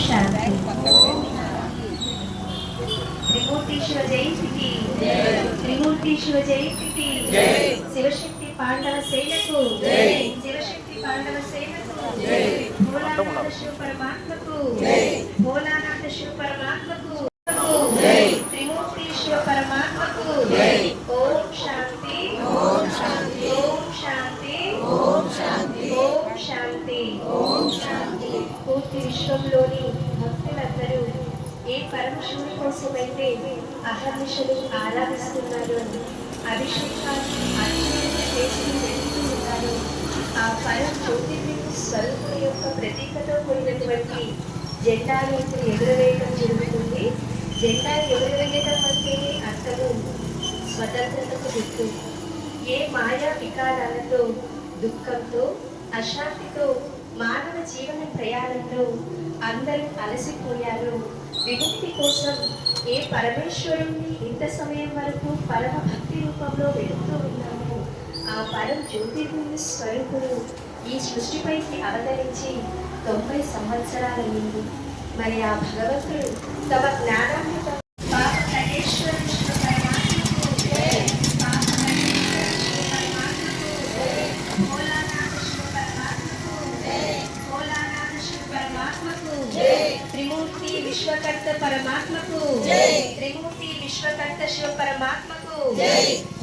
శాంతి. త్రిమూర్తీశ్వర జయంతికి, త్రిమూర్తీశ్వర జయంతికి, శివశక్తి పాండవ సేనకు, శివశక్తి పాండవ సేనకు, భోలానాథ శివ పరమాత్మకు, భోలానాథ శివ పరమాత్మకు, త్రిమూర్తీశ్వర పరమాత్మకు. ఓం శాంతి, ఓం శాంతి, ఓం శాంతి, ఓం శాంతి, ఓం శాంతి, ఓం శాంతి. పూర్తి విశ్వంలోని భక్తులందరూ ఏ పరమశివుని కోసమైతే అహర్నిశలు ఆరాధిస్తున్నారు అని అభిషేకాలు అర్చనలు చేసి వెళ్తూ ఉన్నారు, ఆ పరం జ్యోతిర్లింగ స్వరూపుని యొక్క ప్రతీకతో కూడినటువంటి జెండాను ఇప్పుడు ఎగురవేయడం జరుగుతుంది. జెండా ఎగురవేయడం అంటేనే అర్థము స్వతంత్రతకు గుర్తు. ఏ మాయా వికారాలతో, దుఃఖంతో, అశాంతితో మానవ జీవన ప్రయాణంలో అందరూ అలసిపోయారు, విముక్తి కోసం ఏ పరమేశ్వరుణ్ణి ఇంత సమయం వరకు పరమ భక్తి రూపంలో వెళుతూ ఉన్నాము, ఆ పరం జ్యోతిర్లింగ స్వరూపుడు ఈ సృష్టిపైకి అవతరించి 90 సంవత్సరాలైంది. మరి ఆ భగవంతుడు తమ జ్ఞానాన్ని త్రిమూర్తి విశ్వకర్త పరమాత్మకు, త్రిమూర్తి విశ్వకర్త శివ పరమాత్మకు,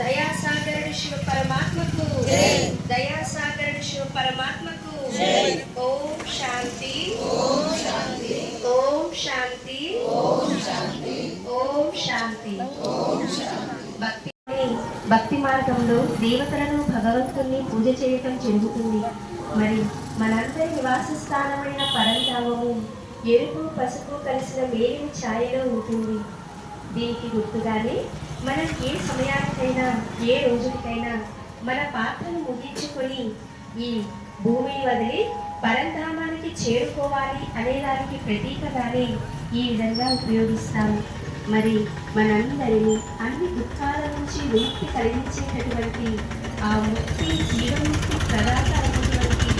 దయాసాగరుడు శివ పరమాత్మకు, దయాసాగరుడు శివ పరమాత్మకు. ఓం శాంతి, ఓం శాంతి, ఓం శాంతి, ఓం శాంతి, ఓం శాంతి, ఓం శాంతి. భక్తి మార్గంలో దేవతలను, భగవంతుని పూజ చేయటం జరుగుతుంది. మరి మనందరి నివాస స్థానమైన పరంధామము ఎరుపు పసుపు కలిసిన మేలిమి ఛాయలో ఉంటుంది. దీనికి గుర్తుగానే మనం ఏ సమయానికైనా, ఏ రోజుకైనా మన పాత్రను ముగించుకొని ఈ భూమిని వదిలి పరంధామానికి చేరుకోవాలి అనేదానికి ప్రతీకగానే ఈ విధంగా ఉపయోగిస్తాము. మరి మనందరినీ అన్ని దుఃఖాల నుంచి విముక్తి కలిగించేటటువంటి ఆ ముక్తి, జీవముక్తి ప్రదాత అయినటువంటి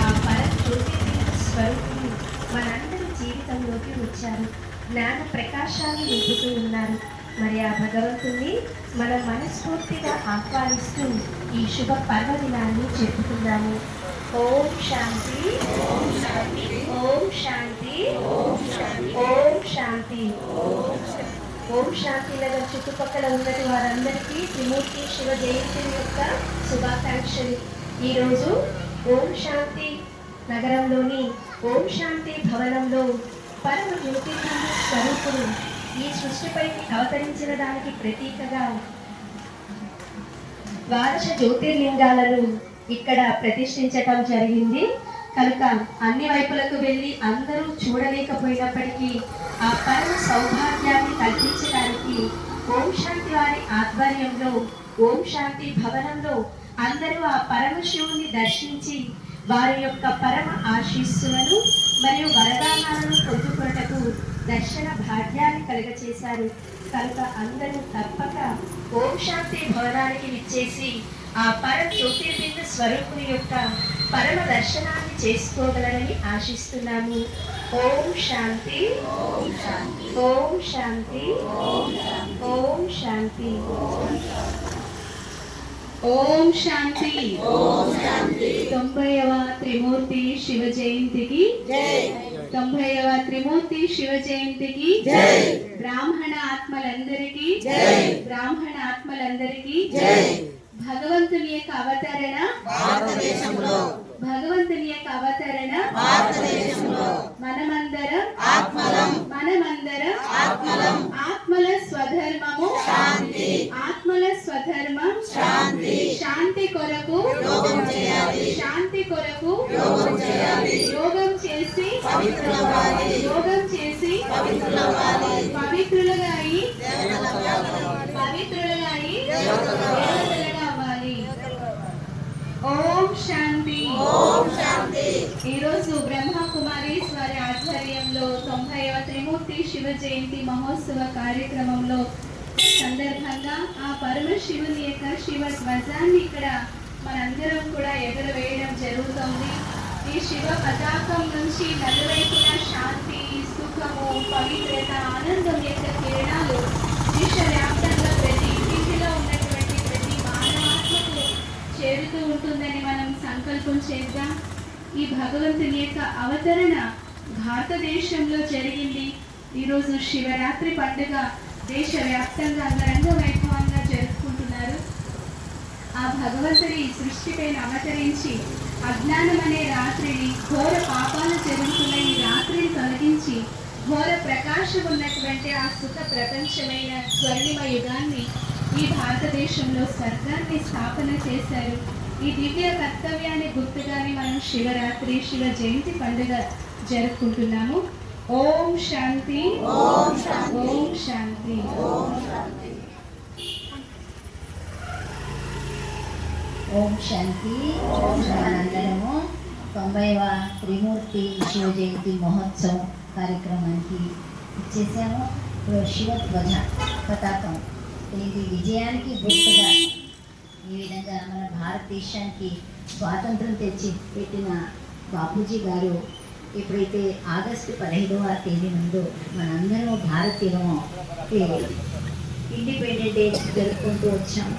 ఆ పరజ్యోతిర్లింగ స్వరూపుని మనందరి జీవితంలోకి వచ్చారు, జ్ఞాన ప్రకాశాన్ని నింపుతూ ఉన్నారు. మరి ఆ భగవంతుని మనం మనస్ఫూర్తిగా ఆహ్వానిస్తూ ఈ శుభ పర్వదినాన్ని చెప్పుకుందాము. ఓం శాంతి, ఓం శాంతి, ఓం శాంతి, ఓం శాంతి, ఓం శాంతి. ఓం శాంతి నగర్ చుట్టుపక్కల ఉన్నది వారందరికీ త్రిమూర్తి శివ జయంతి యొక్క శుభాకాంక్షలు. ఈరోజు ఓం శాంతి నగరంలోని ఓం శాంతి భవనంలో పరమ జ్యోతిర్లింగ స్వరూపుడు ఈ సృష్టిపై అవతరించిన దానికి ప్రతీకగా ద్వాదశ జ్యోతిర్లింగాలను ఇక్కడ ప్రతిష్ఠించటం జరిగింది. కనుక అన్ని వైపులకు వెళ్ళి అందరూ చూడలేకపోయినప్పటికీ ఆ పరమ సౌభాగ్యాన్ని కల్పించడానికి ఓం శాంతి వారి ఆధ్వర్యంలో ఓం శాంతి భవనంలో అందరూ ఆ పరమశివుని దర్శించి వారి యొక్క పరమ ఆశీస్సులను మరియు వరదానాలను పొందుకొనుటకు దర్శన భాగ్యాన్ని కలుగచేశారు. కనుక అందరూ తప్పక ఓం శాంతి భవనానికి విచ్చేసి ఆ పరమ జ్యోతిర్లింగ స్వరూపుని యొక్క పరమ దర్శనాన్ని చేసుకోగలరని ఆశిస్తున్నాము. ఓం శాంతి, ఓం శాంతి, ఓం శాంతి, ఓం శాంతి, ఓం శాంతి, ఓం శాంతి. 90వ త్రిమూర్తి శివ జయంతికి జై. 90వ త్రిమూర్తి శివ జయంతికి జై. బ్రాహ్మణ ఆత్మలందరికీ జై, బ్రాహ్మణ ఆత్మలందరికీ జై. భగవంతుని యొక్క అవతరణ భారతదేశంలో, భగవంతుని యొక్క అవతరణ భారతదేశంలో. మనమందరం ఆత్మలం, మనమందరం ఆత్మలం. ఆత్మల స్వధర్మము శాంతి, ఆత్మల స్వధర్మం శాంతి. శాంతి కొరకు యోగం చేయాలి, శాంతి కొరకు యోగం చేయాలి. యోగం చేసి పవిత్రులవ్వాలి, యోగం చేసి పవిత్రులవ్వాలి. పవిత్రులుగా అయి పవిత్రులుగా అయి దేవతలుగా అవ్వాలి. ఓం శాంతి, ఓం శాంతి. ఈరోజు బ్రహ్మకుమారీస్ వారి ఆధ్వర్యంలో 90వ త్రిమూర్తి శివ జయంతి మహోత్సవ కార్యక్రమంలో సందర్భంగా ఆ పరమశివుని యొక్క శివ ధ్వజాన్ని ఇక్కడ మనందరం కూడా ఎగరవేయడం జరుగుతుంది. ఈ శివ పతాకం నుంచి నలువైపున శాంతి, భారతదేశంలో జరిగింది. ఈరోజు శివరాత్రి పండుగ దేశవ్యాప్తంగా అంగరంగ వైభవంగా జరుపుకుంటున్నారు. ఆ భగవంతుడి సృష్టిపైన అవతరించి అజ్ఞానం అనే రాత్రిని, ఘోర పాపాలు జరుగుతున్న ఈ రాత్రిని తొలగించి ఘోర ప్రకాశం ఉన్నటువంటి ఆ సుఖ ప్రపంచమైన స్వర్ణిమ యుగాన్ని ఈ భారతదేశంలో స్వర్గాన్ని స్థాపన చేశారు. ఈ దివ్య కర్తవ్యాన్ని గుర్తుగానే మనం శివరాత్రి, శివ జయంతి పండుగ జరుపుకుంటున్నాము. ఓం శాంతి, ఓం శాంతి, ఓం శాంతి. ఓం శాంతి. మనందరము 90వ త్రిమూర్తి శివ జయంతి మహోత్సవం కార్యక్రమానికి ఇచ్చేసాము. శివధ్వజ పతాకం ఇది విజయానికి గుర్తుగా ఈ విధంగా మన భారతదేశానికి స్వాతంత్రం తెచ్చి పెట్టిన బాపూజీ గారు ఎప్పుడైతే ఆగస్టు 15వ తేదీ నుండి మనందరం భారతీయులము ఇండిపెండెంట్ డే జరుపుకుంటూ వచ్చాము.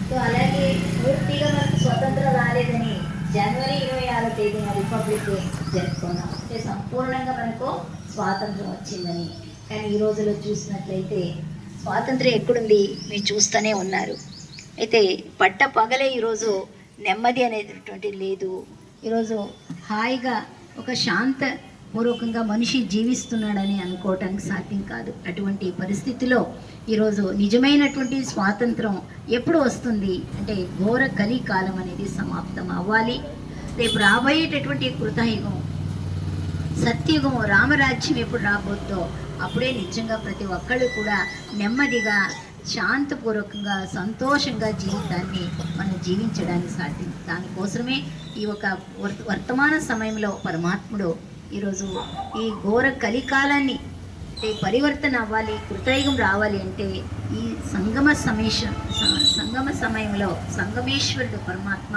సో అలాగే పూర్తిగా మనకు స్వతంత్రం రాలేదని జనవరి 26వ తేదీన రిపబ్లిక్ డే జరుపుకున్నాం. అంటే సంపూర్ణంగా మనకు స్వాతంత్రం వచ్చిందని. కానీ ఈ రోజులో చూసినట్లయితే స్వాతంత్రం ఎక్కడుంది మీరు చూస్తూనే ఉన్నారు. అయితే పట్ట పగలే ఈరోజు నెమ్మది అనేటటువంటిది లేదు. ఈరోజు హాయిగా ఒక శాంతపూర్వకంగా మనిషి జీవిస్తున్నాడని అనుకోవటానికి సాధ్యం కాదు. అటువంటి పరిస్థితిలో ఈరోజు నిజమైనటువంటి స్వాతంత్రం ఎప్పుడు వస్తుంది అంటే ఘోర కలికాలం అనేది సమాప్తం అవ్వాలి. రేపు రాబోయేటటువంటి కృతయుగం, సత్యుగం, రామరాజ్యం ఎప్పుడు రాబోద్దో అప్పుడే నిజంగా ప్రతి ఒక్కళ్ళు కూడా నెమ్మదిగా శాంతపూర్వకంగా సంతోషంగా జీవితాన్ని మనం జీవించడానికి సాధ్యం. దానికోసమే ఈ ఒక వర్తమాన సమయంలో పరమాత్ముడు ఈరోజు ఈ ఘోర కలికాలాన్ని అంటే పరివర్తన అవ్వాలి, కృతయుగం రావాలి అంటే ఈ సంగమ సమయంలో సంగమేశ్వరుడు పరమాత్మ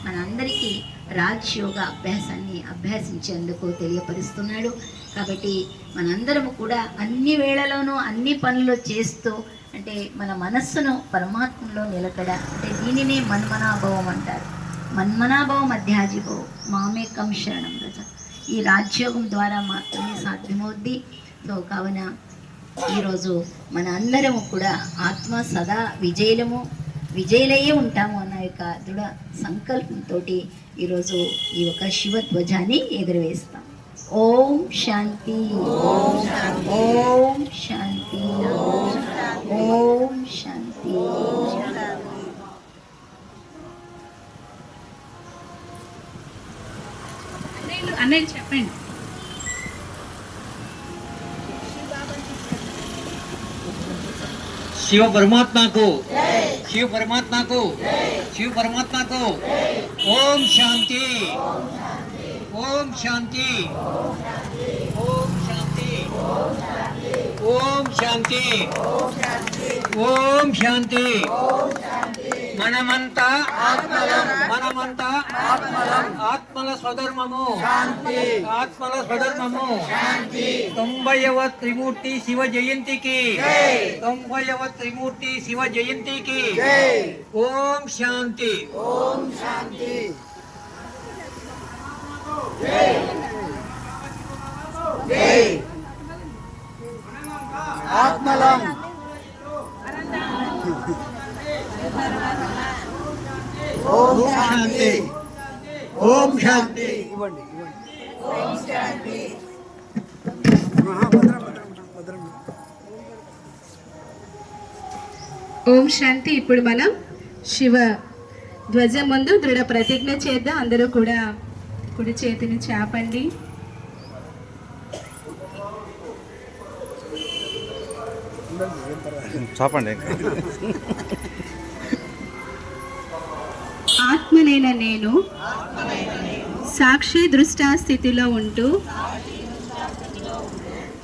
మనందరికీ రాజయోగ అభ్యాసాన్ని అభ్యాసించేందుకు తెలియపరుస్తున్నాడు. కాబట్టి మనందరము కూడా అన్ని వేళలోనూ అన్ని పనులు చేస్తూ అంటే మన మనస్సును పరమాత్మలో నిలకడ అంటే దీనినే మన్మనాభావం అంటారు. మన్మనాభావం అధ్యాజిభావం మామేకం శరణం రజ. ఈ రాజ్యోగం ద్వారా మాత్రమే సాధ్యమవుద్ది. సో కావున ఈరోజు మన అందరము కూడా ఆత్మ సదా విజయులయ్యే ఉంటాము అన్న యొక్క దృఢ సంకల్పంతో ఈరోజు ఈ యొక్క శివధ్వజాన్ని ఎగురవేస్తాం. ఓం శాంతి, ఓం శాంతి, ఓం శాంతి, ఓం శాంతి. అన్నయ్య చెప్పండి. शिव परमात्मा को, शिव परमात्मा को, शिव परमात्मा को ओम शांति, ओम शांति, ओम शांति, ओम शांति, ओम शांति. మనమంతా ఆత్మల స్వధర్మము, ఆత్మల స్వధర్మము. 90వ త్రిమూర్తి శివ జయంతికి, 90వ త్రిమూర్తి శివ జయంతికి ఓం శాంతి, ఓం శాంతి. ఆత్మలం ఓం శాంతి, ఓం శాంతి. ఇవ్వండి ఓం శాంతి. ఓం శాంతి. ఇప్పుడు మనం శివ ధ్వజం ముందు దృఢ ప్రతిజ్ఞ చేద్దాం. అందరూ కూడా కుడి చేతిని చాపండి. చాపండి. ఆత్మనైన నేను సాక్షి దృష్టా స్థితిలో ఉంటూ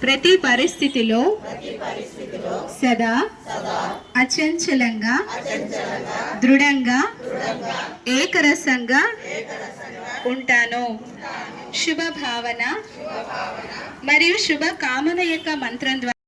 ప్రతి పరిస్థితిలో సదా అచంచలంగా దృఢంగా ఏకరసంగా ఉంటాను. శుభ భావన మరియు శుభ కామన యొక్క మంత్రం ద్వారా